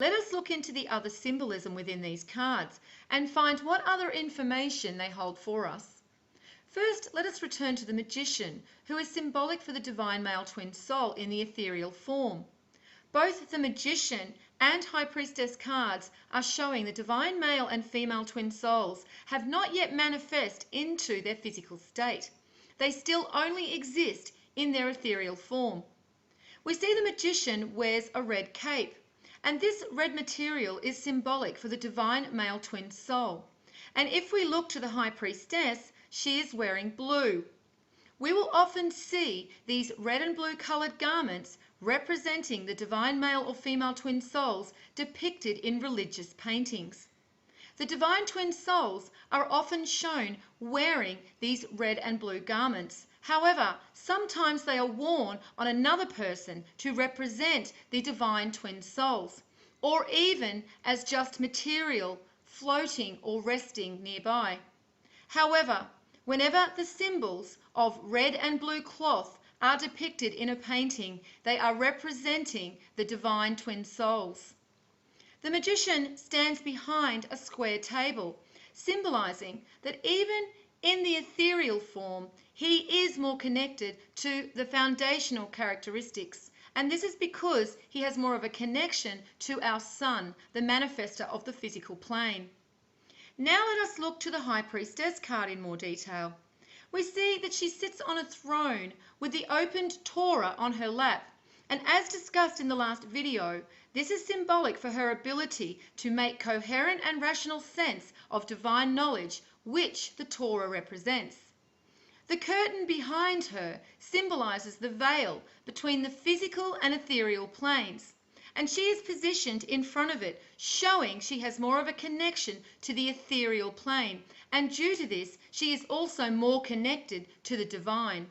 Let us look into the other symbolism within these cards and find what other information they hold for us. First, let us return to the magician, who is symbolic for the divine male twin soul in the ethereal form. Both the magician and high priestess cards are showing the divine male and female twin souls have not yet manifest into their physical state. They still only exist in their ethereal form. We see the magician wears a red cape, and this red material is symbolic for the divine male twin soul. And if we look to the high priestess, she is wearing blue. We will often see these red and blue coloured garments representing the divine male or female twin souls depicted in religious paintings. The divine twin souls are often shown wearing these red and blue garments. However, sometimes they are worn on another person to represent the divine twin souls, or even as just material floating or resting nearby. However, whenever the symbols of red and blue cloth are depicted in a painting, they are representing the divine twin souls. The magician stands behind a square table, symbolizing that even in the ethereal form, he is more connected to the foundational characteristics. And this is because he has more of a connection to our sun, the manifester of the physical plane. Now let us look to the High Priestess card in more detail. We see that she sits on a throne with the opened Torah on her lap. And as discussed in the last video, this is symbolic for her ability to make coherent and rational sense of divine knowledge, which the Torah represents. The curtain behind her symbolizes the veil between the physical and ethereal planes, and she is positioned in front of it, showing she has more of a connection to the ethereal plane, and due to this, she is also more connected to the divine.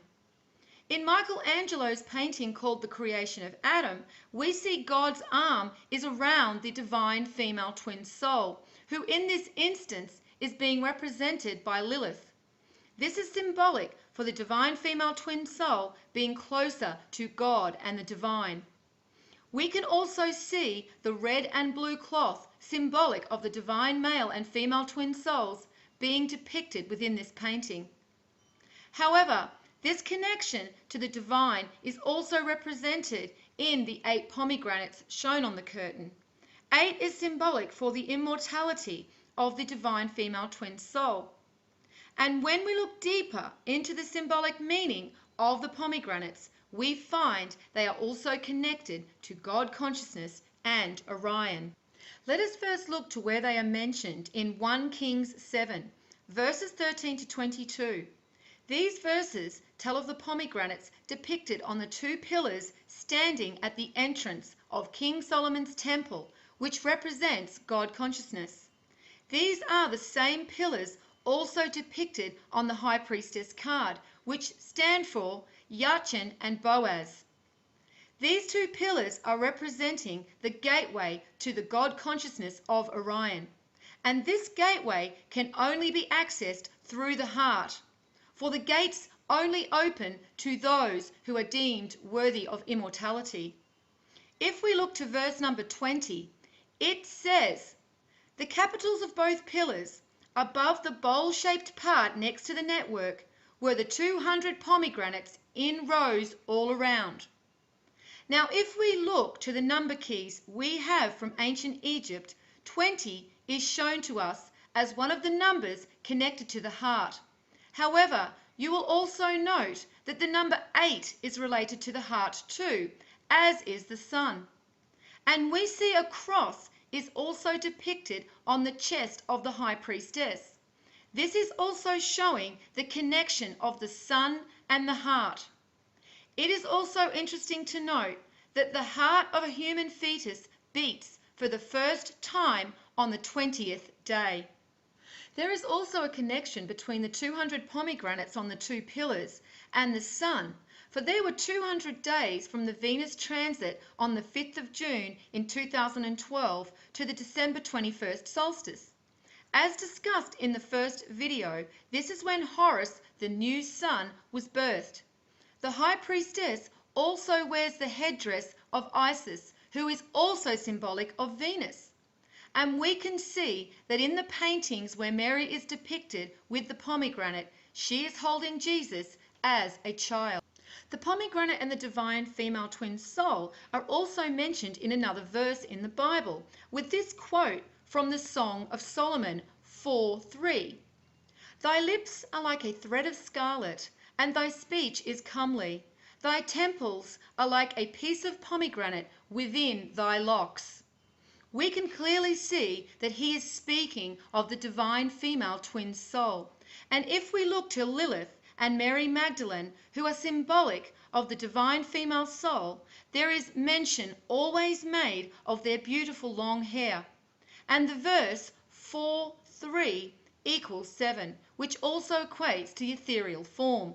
In Michelangelo's painting called The Creation of Adam, we see God's arm is around the divine female twin soul, who in this instance is being represented by Lilith. This is symbolic for the divine female twin soul being closer to God and the divine. We can also see the red and blue cloth symbolic of the divine male and female twin souls being depicted within this painting. However, this connection to the divine is also represented in the 8 pomegranates shown on the curtain. 8 is symbolic for the immortality of the divine female twin soul. And when we look deeper into the symbolic meaning of the pomegranates, we find they are also connected to God consciousness and Orion. Let us first look to where they are mentioned in 1 Kings 7, verses 13 to 22. These verses tell of the pomegranates depicted on the 2 pillars standing at the entrance of King Solomon's temple, which represents God consciousness. These are the same pillars also depicted on the High Priestess card, which stand for Yachin and Boaz. These 2 pillars are representing the gateway to the God consciousness of Orion, and this gateway can only be accessed through the heart, for the gates only open to those who are deemed worthy of immortality. If we look to verse number 20, it says, "The capitals of both pillars, above the bowl-shaped part next to the network, were the 200 pomegranates in rows all around." Now, if we look to the number keys we have from ancient Egypt, 20 is shown to us as one of the numbers connected to the heart. However, you will also note that the number 8 is related to the heart too, as is the sun. And we see a cross is also depicted on the chest of the High Priestess. This is also showing the connection of the sun and the heart. It is also interesting to note that the heart of a human fetus beats for the first time on the 20th day. There is also a connection between the 200 pomegranates on the 2 pillars and the sun, for there were 200 days from the Venus transit on the 5th of June in 2012 to the December 21st solstice. As discussed in the first video, this is when Horus, the new sun, was birthed. The High Priestess also wears the headdress of Isis, who is also symbolic of Venus. And we can see that in the paintings where Mary is depicted with the pomegranate, she is holding Jesus as a child. The pomegranate and the divine female twin soul are also mentioned in another verse in the Bible, with this quote from the Song of Solomon 4:3. Thy lips are like a thread of scarlet, and thy speech is comely. Thy temples are like a piece of pomegranate within thy locks. We can clearly see that he is speaking of the divine female twin soul. And if we look to Lilith and Mary Magdalene, who are symbolic of the divine female soul, there is mention always made of their beautiful long hair. And the verse 4:3 equals 7, which also equates to ethereal form.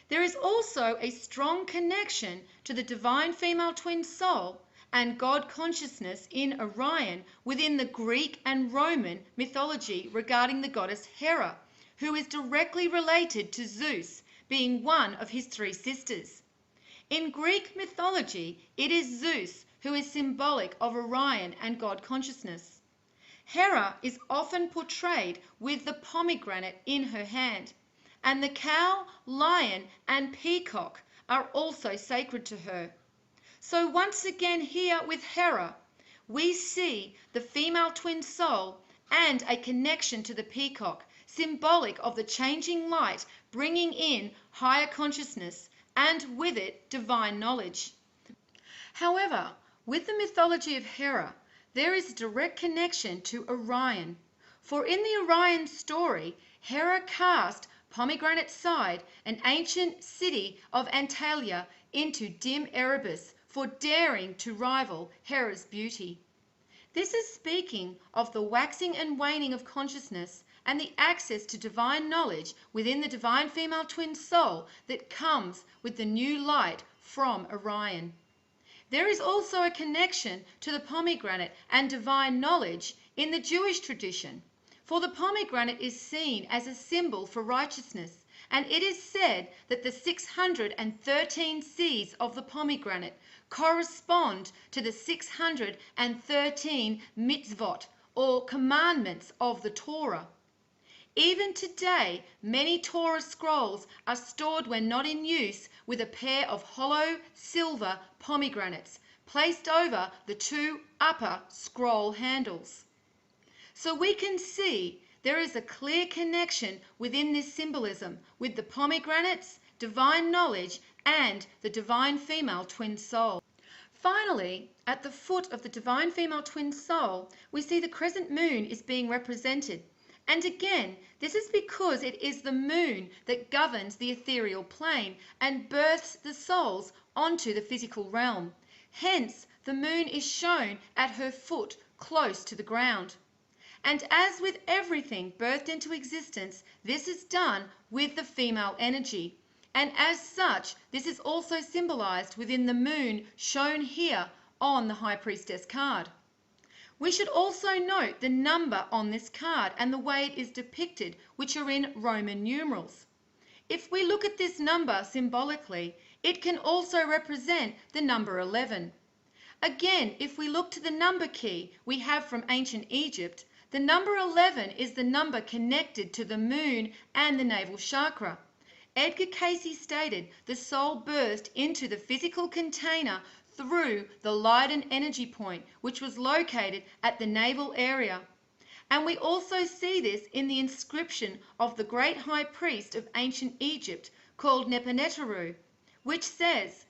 There is also a strong connection to the divine female twin soul and God consciousness in Orion within the Greek and Roman mythology regarding the goddess Hera, who is directly related to Zeus, being one of his three sisters. In Greek mythology, it is Zeus who is symbolic of Orion and God consciousness. Hera is often portrayed with the pomegranate in her hand, and the cow, lion, and peacock are also sacred to her. So once again here with Hera, we see the female twin soul and a connection to the peacock, symbolic of the changing light, bringing in higher consciousness and with it divine knowledge. However, with the mythology of Hera, there is a direct connection to Orion. For in the Orion story, Hera cast Pomegranate Side, an ancient city of Antalya, into dim Erebus for daring to rival Hera's beauty. This is speaking of the waxing and waning of consciousness and the access to divine knowledge within the divine female twin soul that comes with the new light from Orion. There is also a connection to the pomegranate and divine knowledge in the Jewish tradition, for the pomegranate is seen as a symbol for righteousness, and it is said that the 613 seeds of the pomegranate correspond to the 613 mitzvot, or commandments of the Torah. Even today, many Torah scrolls are stored when not in use with a pair of hollow silver pomegranates placed over the two upper scroll handles. So we can see there is a clear connection within this symbolism with the pomegranates, divine knowledge, and the divine female twin soul. Finally, at the foot of the divine female twin soul, we see the crescent moon is being represented. And again, this is because it is the moon that governs the ethereal plane and births the souls onto the physical realm. Hence, the moon is shown at her foot, close to the ground. And as with everything birthed into existence, this is done with the female energy. And as such, this is also symbolized within the moon shown here on the High Priestess card. We should also note the number on this card and the way it is depicted, which are in Roman numerals. If we look at this number symbolically, it can also represent the number 11. Again, if we look to the number key we have from ancient Egypt, the number 11 is the number connected to the moon and the navel chakra. Edgar Cayce stated the soul burst into the physical container through the Leiden energy point, which was located at the navel area. And we also see this in the inscription of the great high priest of ancient Egypt called Nepaneteru, which says,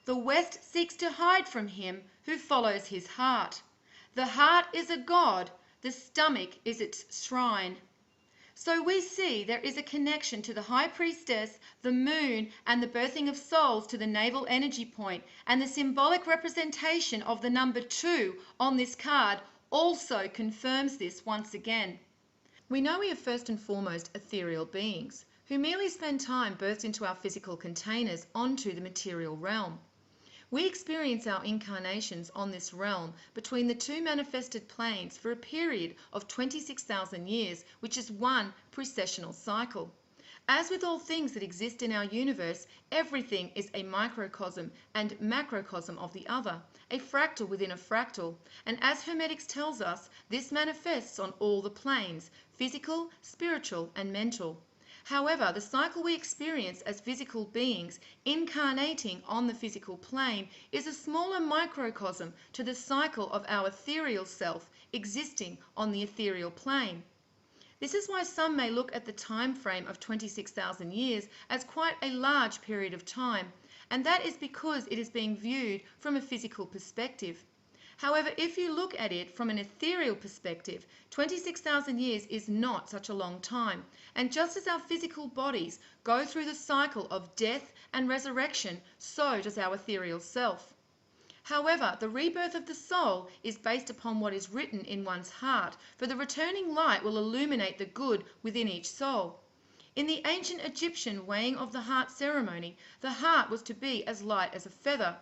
"The West seeks to hide from him who follows his heart. The heart is a god, the stomach is its shrine." So we see there is a connection to the high priestess, the moon, and the birthing of souls to the navel energy point, and the symbolic representation of the number 2 on this card also confirms this once again. We know we are first and foremost ethereal beings who merely spend time birthed into our physical containers onto the material realm. We experience our incarnations on this realm between the two manifested planes for a period of 26,000 years, which is one precessional cycle. As with all things that exist in our universe, everything is a microcosm and macrocosm of the other, a fractal within a fractal. And as Hermetics tells us, this manifests on all the planes, physical, spiritual, and mental. However, the cycle we experience as physical beings incarnating on the physical plane is a smaller microcosm to the cycle of our ethereal self existing on the ethereal plane. This is why some may look at the time frame of 26,000 years as quite a large period of time, and that is because it is being viewed from a physical perspective. However, if you look at it from an ethereal perspective, 26,000 years is not such a long time. And just as our physical bodies go through the cycle of death and resurrection, so does our ethereal self. However, the rebirth of the soul is based upon what is written in one's heart, for the returning light will illuminate the good within each soul. In the ancient Egyptian weighing of the heart ceremony, the heart was to be as light as a feather.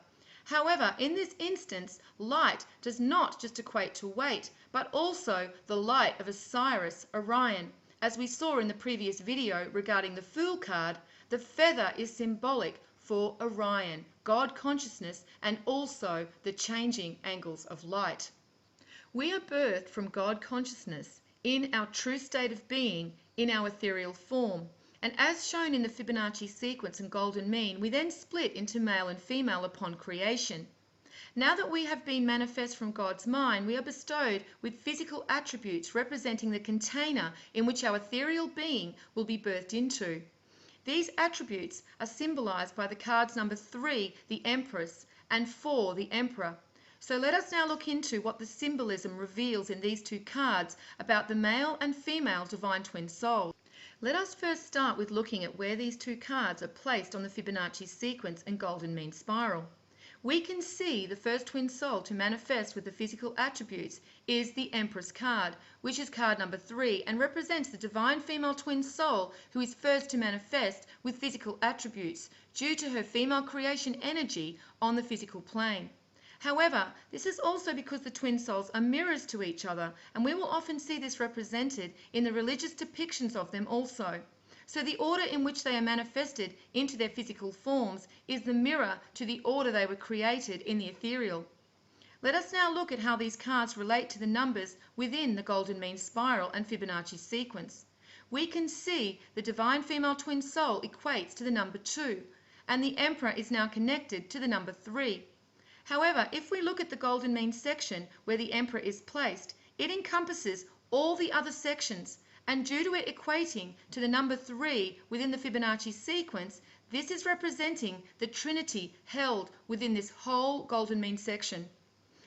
However, in this instance, light does not just equate to weight, but also the light of Osiris, Orion. As we saw in the previous video regarding the Fool card, the feather is symbolic for Orion, God consciousness, and also the changing angles of light. We are birthed from God consciousness in our true state of being in our ethereal form. And as shown in the Fibonacci sequence and golden mean, we then split into male and female upon creation. Now that we have been manifest from God's mind, we are bestowed with physical attributes representing the container in which our ethereal being will be birthed into. These attributes are symbolized by the cards number 3, the Empress, and 4, the Emperor. So let us now look into what the symbolism reveals in these two cards about the male and female divine twin souls. Let us first start with looking at where these two cards are placed on the Fibonacci sequence and golden mean spiral. We can see the first twin soul to manifest with the physical attributes is the Empress card, which is card number 3 and represents the divine female twin soul who is first to manifest with physical attributes due to her female creation energy on the physical plane. However, this is also because the twin souls are mirrors to each other, and we will often see this represented in the religious depictions of them also. So the order in which they are manifested into their physical forms is the mirror to the order they were created in the ethereal. Let us now look at how these cards relate to the numbers within the golden mean spiral and Fibonacci sequence. We can see the divine female twin soul equates to the number 2, and the Emperor is now connected to the number 3. However, if we look at the golden mean section where the Emperor is placed, it encompasses all the other sections, and due to it equating to the number 3 within the Fibonacci sequence, this is representing the Trinity held within this whole golden mean section.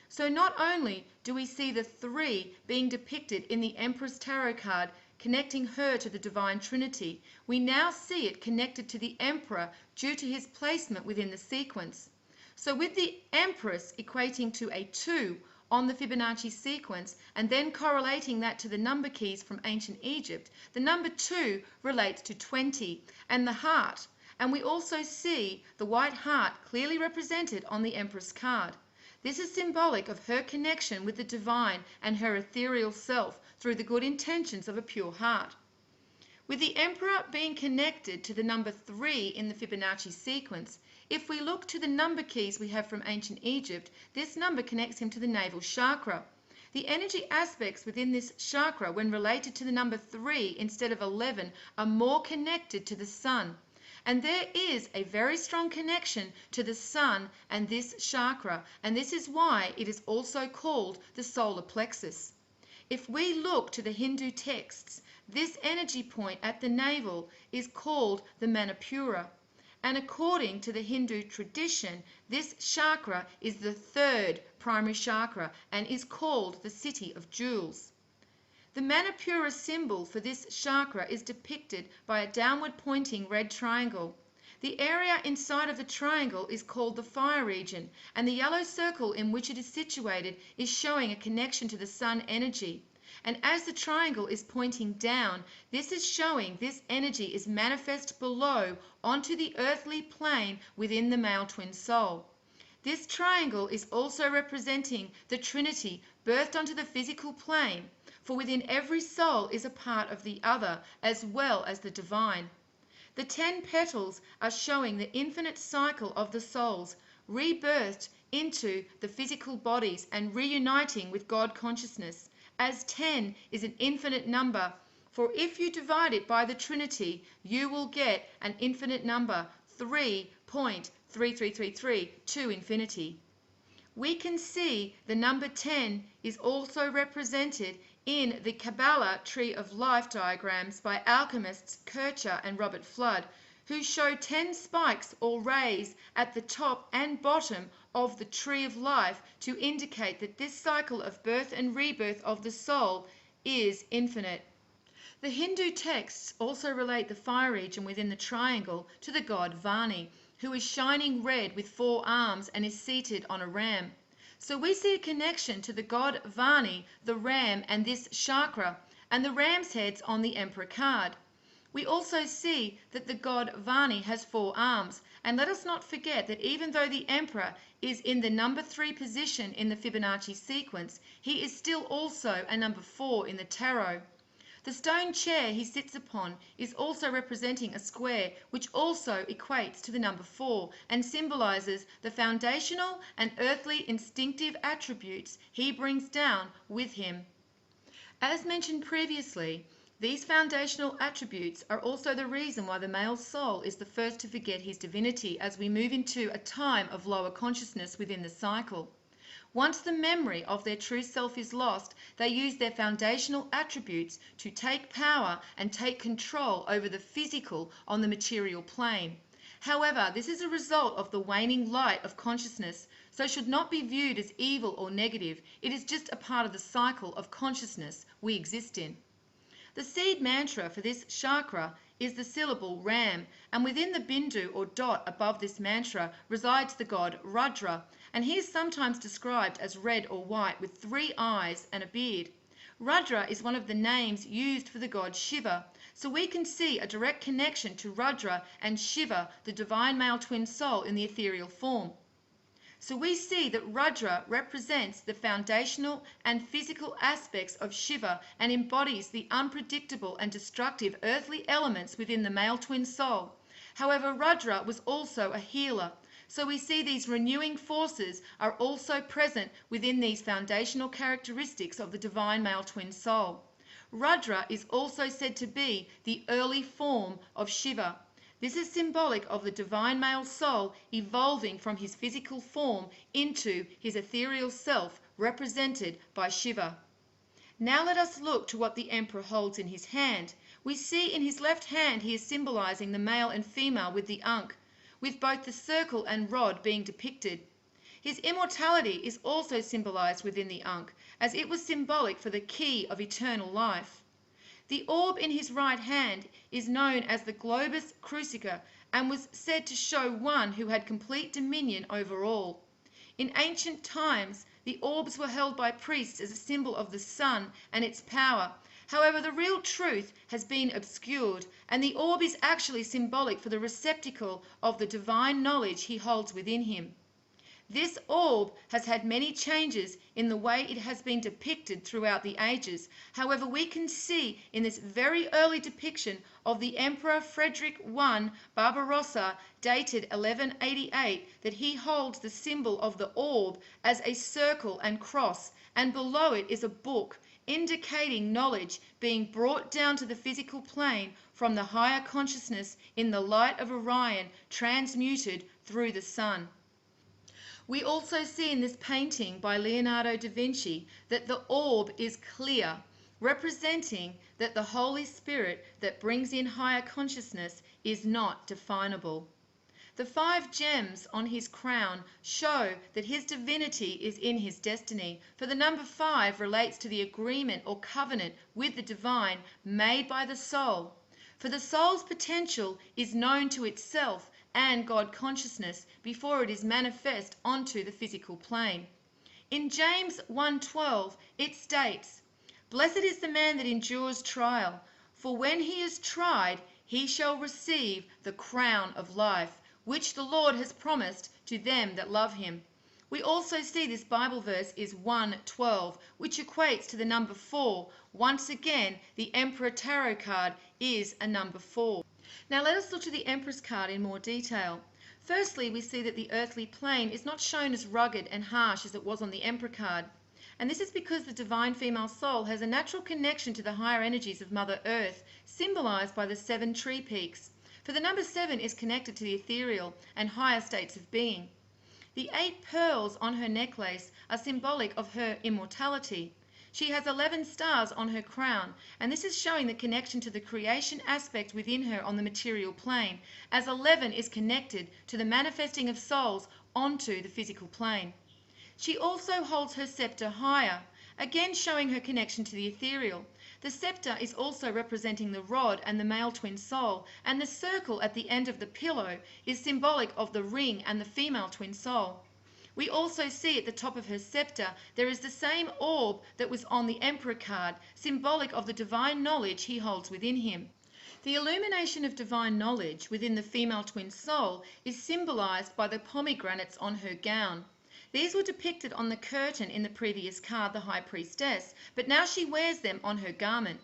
So not only do we see the 3 being depicted in the Empress Tarot card connecting her to the Divine Trinity, we now see it connected to the Emperor due to his placement within the sequence. So with the Empress equating to a 2 on the Fibonacci sequence and then correlating that to the number keys from ancient Egypt, the number 2 relates to 20 and the heart. And we also see the white heart clearly represented on the Empress card. This is symbolic of her connection with the divine and her ethereal self through the good intentions of a pure heart. With the Emperor being connected to the number 3 in the Fibonacci sequence, if we look to the number keys we have from ancient Egypt, this number connects him to the navel chakra. The energy aspects within this chakra, when related to the number 3 instead of 11, are more connected to the sun. And there is a very strong connection to the sun and this chakra, and this is why it is also called the solar plexus. If we look to the Hindu texts, this energy point at the navel is called the Manipura. And according to the Hindu tradition, this chakra is the 3rd primary chakra and is called the City of Jewels. The Manipura symbol for this chakra is depicted by a downward pointing red triangle. The area inside of the triangle is called the fire region, and the yellow circle in which it is situated is showing a connection to the sun energy. And as the triangle is pointing down, this is showing this energy is manifest below onto the earthly plane within the male twin soul. This triangle is also representing the Trinity birthed onto the physical plane, for within every soul is a part of the other as well as the divine. The 10 petals are showing the infinite cycle of the souls, rebirthed into the physical bodies and reuniting with God consciousness, as 10 is an infinite number. For if you divide it by the Trinity, you will get an infinite number, 3.3333 to infinity. We can see the number 10 is also represented in the Kabbalah Tree of Life diagrams by alchemists Kircher and Robert Flood, who show 10 spikes or rays at the top and bottom of the Tree of Life to indicate that this cycle of birth and rebirth of the soul is infinite. The Hindu texts also relate the fire region within the triangle to the god Vani, who is shining red with 4 arms and is seated on a ram. So we see a connection to the god Vani, the ram, and this chakra, and the ram's heads on the Emperor card. We also see that the god Vani has 4 arms, and let us not forget that even though the Emperor is in the number 3 position in the Fibonacci sequence, he is still also a number 4 in the tarot. The stone chair he sits upon is also representing a square, which also equates to the number 4 and symbolizes the foundational and earthly instinctive attributes he brings down with him. As mentioned previously, these foundational attributes are also the reason why the male soul is the first to forget his divinity as we move into a time of lower consciousness within the cycle. Once the memory of their true self is lost, they use their foundational attributes to take power and take control over the physical on the material plane. However, this is a result of the waning light of consciousness, so should not be viewed as evil or negative. It is just a part of the cycle of consciousness we exist in. The seed mantra for this chakra is the syllable Ram, and within the bindu or dot above this mantra resides the god Rudra, and he is sometimes described as red or white with 3 eyes and a beard. Rudra is one of the names used for the god Shiva, so we can see a direct connection to Rudra and Shiva, the divine male twin soul in the ethereal form. So we see that Rudra represents the foundational and physical aspects of Shiva and embodies the unpredictable and destructive earthly elements within the male twin soul. However, Rudra was also a healer. So we see these renewing forces are also present within these foundational characteristics of the divine male twin soul. Rudra is also said to be the early form of Shiva. This is symbolic of the divine male soul evolving from his physical form into his ethereal self, represented by Shiva. Now let us look to what the Emperor holds in his hand. We see in his left hand he is symbolizing the male and female with the Ankh, with both the circle and rod being depicted. His immortality is also symbolized within the Ankh, as it was symbolic for the key of eternal life. The orb in his right hand is known as the globus crucica and was said to show one who had complete dominion over all. In ancient times, the orbs were held by priests as a symbol of the sun and its power. However, the real truth has been obscured, and the orb is actually symbolic for the receptacle of the divine knowledge he holds within him. This orb has had many changes in the way it has been depicted throughout the ages. However, we can see in this very early depiction of the Emperor Frederick I Barbarossa, dated 1188, that he holds the symbol of the orb as a circle and cross, and below it is a book, indicating knowledge being brought down to the physical plane from the higher consciousness in the light of Orion, transmuted through the sun. We also see in this painting by Leonardo da Vinci that the orb is clear, representing that the Holy Spirit that brings in higher consciousness is not definable. The 5 gems on his crown show that his divinity is in his destiny, for the number 5 relates to the agreement or covenant with the divine made by the soul. For the soul's potential is known to itself and God consciousness before it is manifest onto the physical plane. In James 1:12 it states, "Blessed is the man that endures trial, for when he is tried, he shall receive the crown of life, which the Lord has promised to them that love him." We also see this Bible verse is 1:12, which equates to the number 4. Once again, the Emperor Tarot card is a number 4. Now let us look at the Empress card in more detail. Firstly, we see that the earthly plane is not shown as rugged and harsh as it was on the Emperor card. And this is because the divine female soul has a natural connection to the higher energies of Mother Earth, symbolized by the 7 tree peaks. For the number 7 is connected to the ethereal and higher states of being. The 8 pearls on her necklace are symbolic of her immortality. She has 11 stars on her crown, and this is showing the connection to the creation aspect within her on the material plane, as 11 is connected to the manifesting of souls onto the physical plane. She also holds her scepter higher, again showing her connection to the ethereal. The scepter is also representing the rod and the male twin soul, and the circle at the end of the pillow is symbolic of the ring and the female twin soul. We also see at the top of her scepter there is the same orb that was on the Emperor card, symbolic of the divine knowledge he holds within him. The illumination of divine knowledge within the female twin soul is symbolized by the pomegranates on her gown. These were depicted on the curtain in the previous card, the High Priestess, but now she wears them on her garment.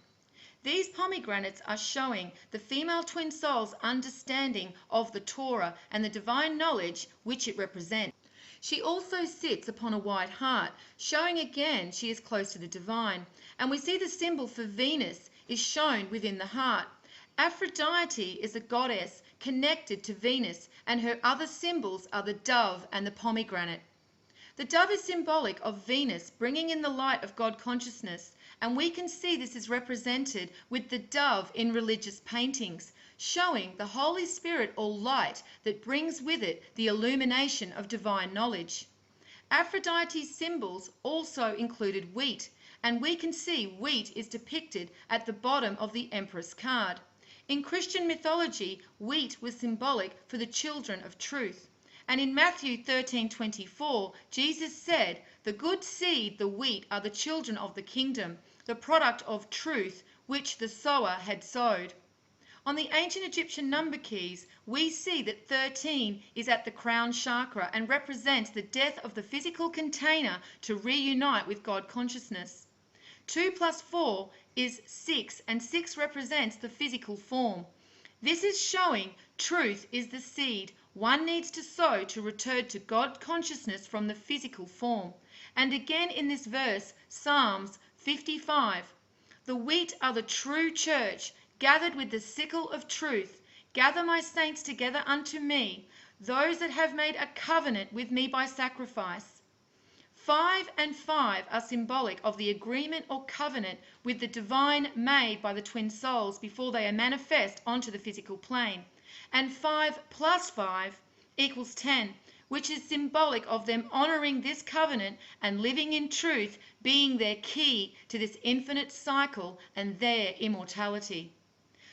These pomegranates are showing the female twin soul's understanding of the Torah and the divine knowledge which it represents. She also sits upon a white hart, showing again she is close to the divine. And we see the symbol for Venus is shown within the heart. Aphrodite is a goddess connected to Venus, and her other symbols are the dove and the pomegranate. The dove is symbolic of Venus bringing in the light of God consciousness, and we can see this is represented with the dove in religious paintings, showing the Holy Spirit or light that brings with it the illumination of divine knowledge. Aphrodite's symbols also included wheat, and we can see wheat is depicted at the bottom of the Empress card. In Christian mythology, wheat was symbolic for the children of truth. And in Matthew 13:24, Jesus said, "The good seed, the wheat, are the children of the kingdom, the product of truth, which the sower had sowed." On the ancient Egyptian number keys, we see that 13 is at the crown chakra and represents the death of the physical container to reunite with God consciousness. 2 plus 4 is 6, and 6 represents the physical form. This is showing truth is the seed one needs to sow to return to God consciousness from the physical form. And again in this verse, Psalms 55, "The wheat are the true church, gathered with the sickle of truth. Gather my saints together unto me, those that have made a covenant with me by sacrifice." 5 and 5 are symbolic of the agreement or covenant with the divine made by the twin souls before they are manifest onto the physical plane. And 5 plus 5 equals 10, which is symbolic of them honoring this covenant and living in truth, being their key to this infinite cycle and their immortality.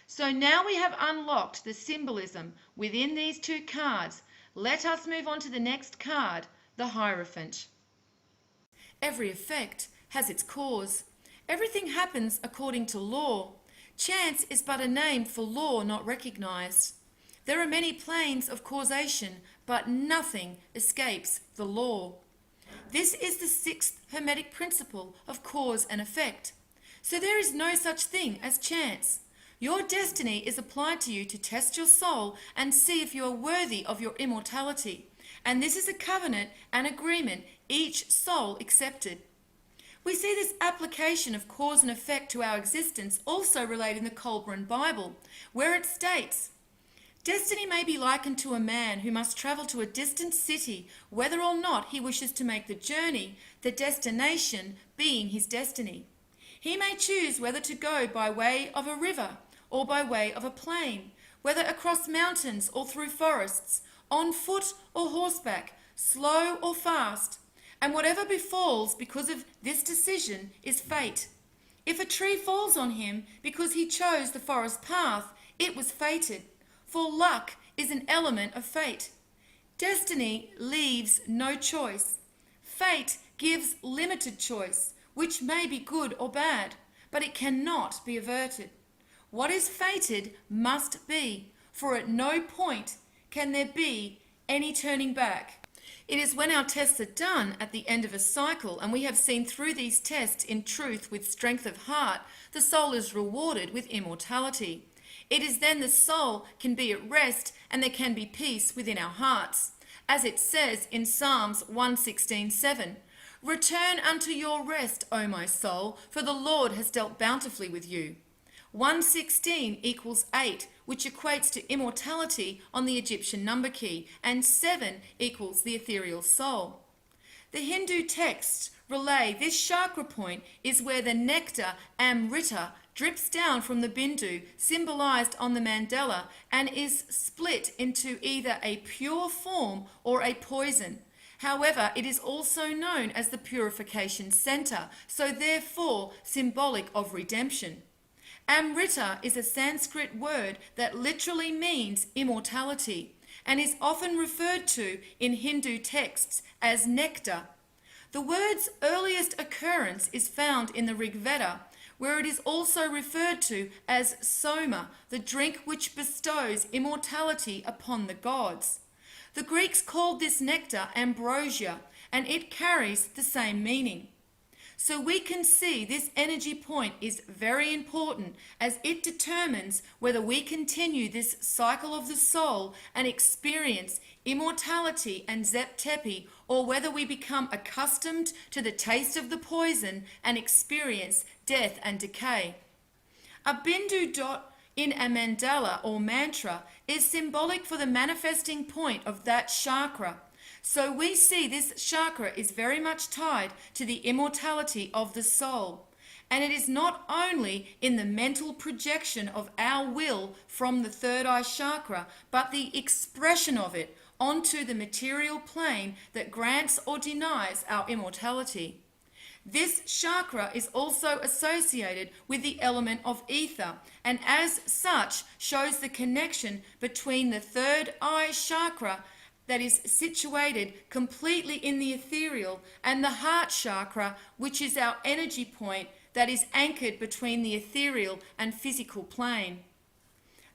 So now we have unlocked the symbolism within these 2 cards. Let us move on to the next card, the Hierophant. Every effect has its cause. Everything happens according to law. Chance is but a name for law not recognized. There are many planes of causation, but nothing escapes the law. This is the 6th Hermetic principle of cause and effect. So there is no such thing as chance. Your destiny is applied to you to test your soul and see if you are worthy of your immortality. And this is a covenant and agreement each soul accepted. We see this application of cause and effect to our existence also related in the Kolbrin Bible, where it states, "Destiny may be likened to a man who must travel to a distant city, whether or not he wishes to make the journey, the destination being his destiny. He may choose whether to go by way of a river or by way of a plain, whether across mountains or through forests, on foot or horseback, slow or fast. And whatever befalls because of this decision is fate. If a tree falls on him because he chose the forest path, it was fated. For luck is an element of fate. Destiny leaves no choice. Fate gives limited choice, which may be good or bad, but it cannot be averted. What is fated must be, for at no point can there be any turning back. It is when our tests are done at the end of a cycle, and we have seen through these tests in truth with strength of heart, the soul is rewarded with immortality. It is then the soul can be at rest and there can be peace within our hearts. As it says in Psalms 116:7, "Return unto your rest, O my soul, for the Lord has dealt bountifully with you." 116 equals 8, which equates to immortality on the Egyptian number key, and 7 equals the ethereal soul. The Hindu texts relay this chakra point is where the nectar Amrita drips down from the bindu, symbolized on the mandala, and is split into either a pure form or a poison. However, it is also known as the purification center, so therefore symbolic of redemption. Amrita is a Sanskrit word that literally means immortality and is often referred to in Hindu texts as nectar. The word's earliest occurrence is found in the Rig Veda, where it is also referred to as soma, the drink which bestows immortality upon the gods. The Greeks called this nectar ambrosia, and it carries the same meaning. So we can see this energy point is very important, as it determines whether we continue this cycle of the soul and experience immortality and Zep Tepi, or whether we become accustomed to the taste of the poison and experience death and decay. A bindu dot in a mandala or mantra is symbolic for the manifesting point of that chakra. So we see this chakra is very much tied to the immortality of the soul. And it is not only in the mental projection of our will from the third eye chakra, but the expression of it onto the material plane that grants or denies our immortality. This chakra is also associated with the element of ether, and as such shows the connection between the third eye chakra that is situated completely in the ethereal and the heart chakra, which is our energy point that is anchored between the ethereal and physical plane.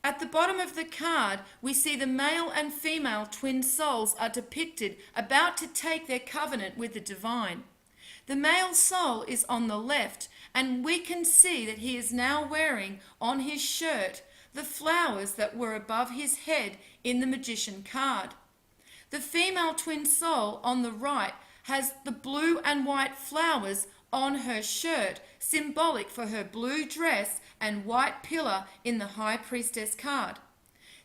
At the bottom of the card, we see the male and female twin souls are depicted about to take their covenant with the divine. The male soul is on the left, and we can see that he is now wearing on his shirt the flowers that were above his head in the magician card. The female twin soul on the right has the blue and white flowers on her shirt, symbolic for her blue dress and white pillar in the high priestess card.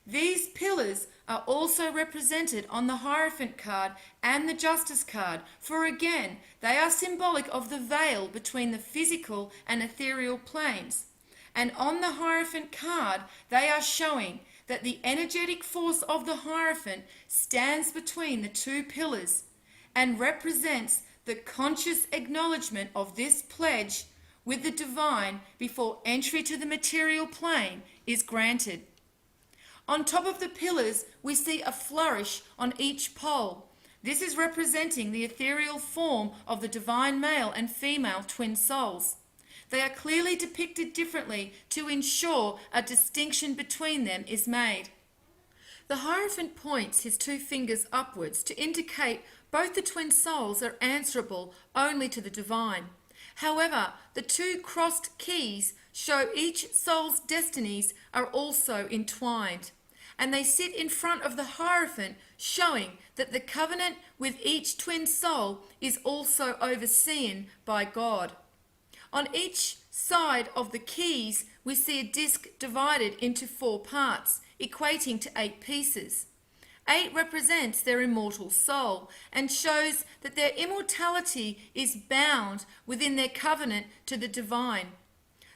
These pillars are also represented on the Hierophant card and the Justice card, for again, they are symbolic of the veil between the physical and ethereal planes. And on the Hierophant card, they are showing that the energetic force of the Hierophant stands between the two pillars and represents the conscious acknowledgement of this pledge with the divine before entry to the material plane is granted. On top of the pillars, we see a flourish on each pole. This is representing the ethereal form of the divine male and female twin souls. They are clearly depicted differently to ensure a distinction between them is made. The Hierophant points his two fingers upwards to indicate both the twin souls are answerable only to the divine. However, the two crossed keys show each soul's destinies are also entwined, and they sit in front of the Hierophant, showing that the covenant with each twin soul is also overseen by God. On each side of the keys, we see a disc divided into 4 parts, equating to 8 pieces. 8 represents their immortal soul and shows that their immortality is bound within their covenant to the divine.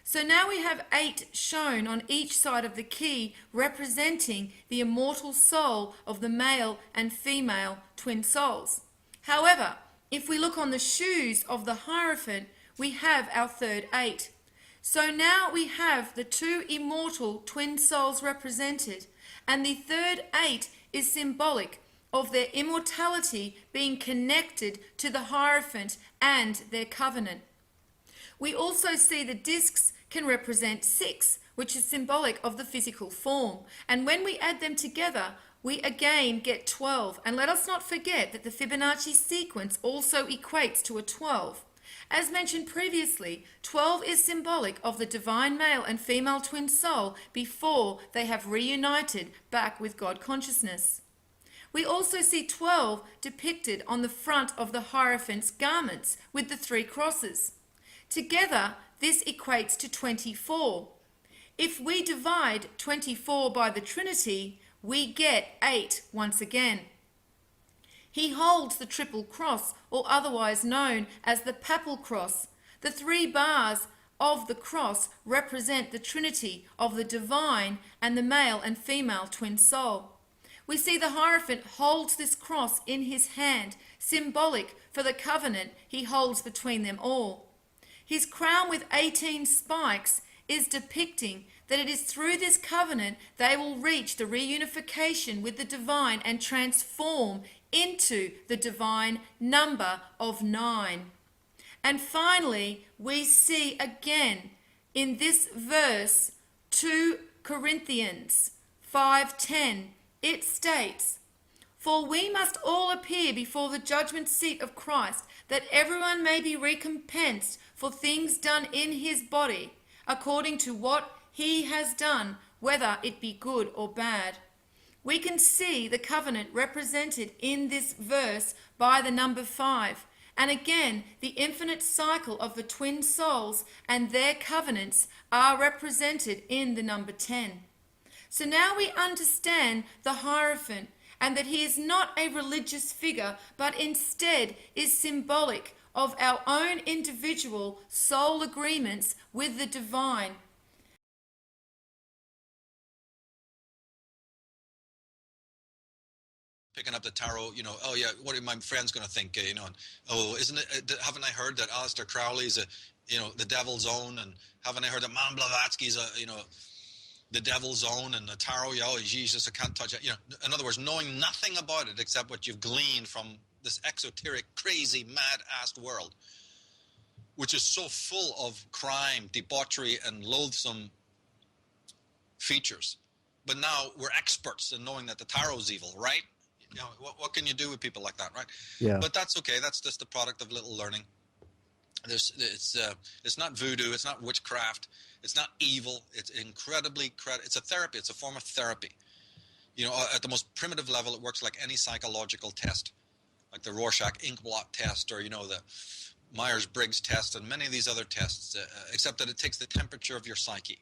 So now we have 8 shown on each side of the key, representing the immortal soul of the male and female twin souls. However, if we look on the shoes of the Hierophant, we have our third 8. So now we have the 2 immortal twin souls represented, and the third 8 is symbolic of their immortality being connected to the Hierophant and their covenant. We also see the discs can represent 6, which is symbolic of the physical form. And when we add them together, we again get 12. And let us not forget that the Fibonacci sequence also equates to a 12. As mentioned previously, 12 is symbolic of the divine male and female twin soul before they have reunited back with God consciousness. We also see 12 depicted on the front of the Hierophant's garments with the 3 crosses. Together, this equates to 24. If we divide 24 by the Trinity, we get 8 once again. He holds the triple cross, or otherwise known as the papal cross. The 3 bars of the cross represent the Trinity of the divine and the male and female twin soul. We see the Hierophant holds this cross in his hand, symbolic for the covenant he holds between them all. His crown with 18 spikes is depicting that it is through this covenant they will reach the reunification with the divine and transform into the divine number of 9. And finally, we see again in this verse 2 Corinthians 5:10, it states, "For we must all appear before the judgment seat of Christ, that everyone may be recompensed for things done in his body, according to what he has done, whether it be good or bad." We can see the covenant represented in this verse by the number 5, and again the infinite cycle of the twin souls and their covenants are represented in the number 10. So now we understand the Hierophant, and that he is not a religious figure, but instead is symbolic of our own individual soul agreements with the divine. Picking up the tarot, oh yeah, what are my friends going to think, and oh, isn't it, haven't I heard that Aleister Crowley's the devil's own, and haven't I heard that Man Blavatsky's the devil's own, and the tarot, oh Jesus, I can't touch it. In other words, knowing nothing about it except what you've gleaned from this exoteric, crazy, mad-ass world, which is so full of crime, debauchery, and loathsome features. But now we're experts in knowing that the tarot's evil, right? What can you do with people like that, right? Yeah. But that's okay. That's just the product of little learning. It's not voodoo. It's not witchcraft. It's not evil. It's incredibly it's a therapy. It's a form of therapy. At the most primitive level, it works like any psychological test, like the Rorschach ink blot test, or the Myers-Briggs test, and many of these other tests. Except that it takes the temperature of your psyche.